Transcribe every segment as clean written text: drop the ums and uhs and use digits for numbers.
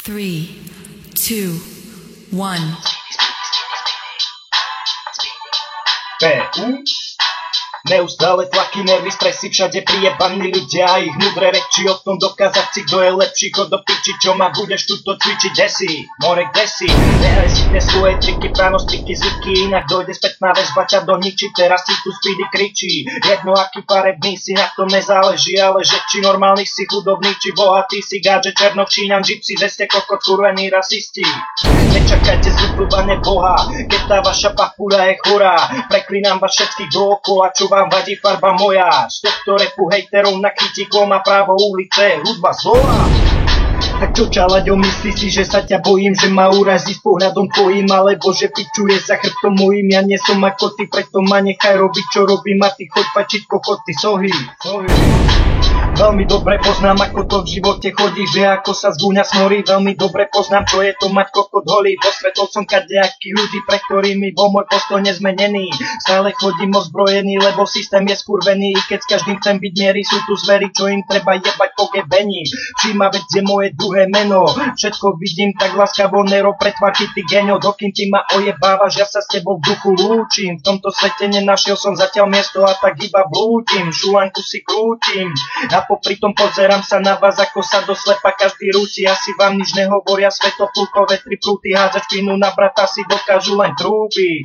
3, 2, 1. PU. Neustále tlaky, nervy, stresy, všade prijebaní ľudia a ich múdre reči o tom dokázať si, kto je lepší, chod do piči, čo ma budeš tuto cvičiť, desi, more desi, nehaj si tie svoje triky, pranostiky, zvyky, inak dojde spätná väzba, ťa doničí, teraz si tu speedy kričí, jedno aký farebný si, na tom nezáleží, ale že či normálny si, chudobný, či bohatý si, gáže, černok, číňan, gypsy, veste, kokot, kurvení rasisti, nečakajte zľubovanie Boha, keď tá vaša papuľa je chorá, preklinám vás všetkých dookola, čo vám vadí farba moja. Z tohto repu hejterov na kritikom a právo ulice, hudba zvolá. Tak čo čalaďo, myslíš si, že sa ťa bojím, že ma urazí s pohľadom tvojím, alebo že pičuje za chrbtom mojím, ja nie som ako ty, preto ma nechaj robiť, čo robím a ty choď pačiť kokoty, sohy. Veľmi dobre poznám, ako to v živote chodí, že ako sa zgúňa snorí, veľmi dobre poznám, čo je to mať kokot holý, posvetol som kadejakých ľudí, pre ktorými bol môj postoj nezmenený, stále chodím ozbrojený, lebo systém je skurvený, i keď s každým chcem byť miery, sú tu zvery, čo im treba jebať pogebením, všíma veď je moje druhé meno, všetko vidím tak láskavo, Nero, pretváči ty genio, dokým ty ma ojebávaš, ja sa s tebou v duchu lúčim, v tomto svete nenašiel som zatiaľ miesto a tak iba blúdim, šulanku si krútim, a popri tom pozerám sa na vás, ako sa do slepa každý rúti, asi vám nič nehovoria, svetopulkové tri prúty, hádzať špinu na brata si dokážu len trúby.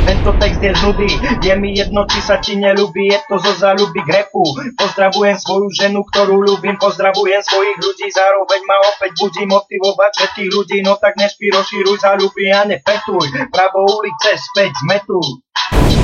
Tento text je z nudy, je mi jedno, či sa ti neľúbi, je to zo záľuby k repu. Pozdravujem svoju ženu, ktorú ľúbim, pozdravujem svojich ľudí, zároveň ma opäť budí motivovať všetkých ľudí, no tak nešpi, rozšíruj záľuby a nepetuj, pravo ulice späť zmetuj.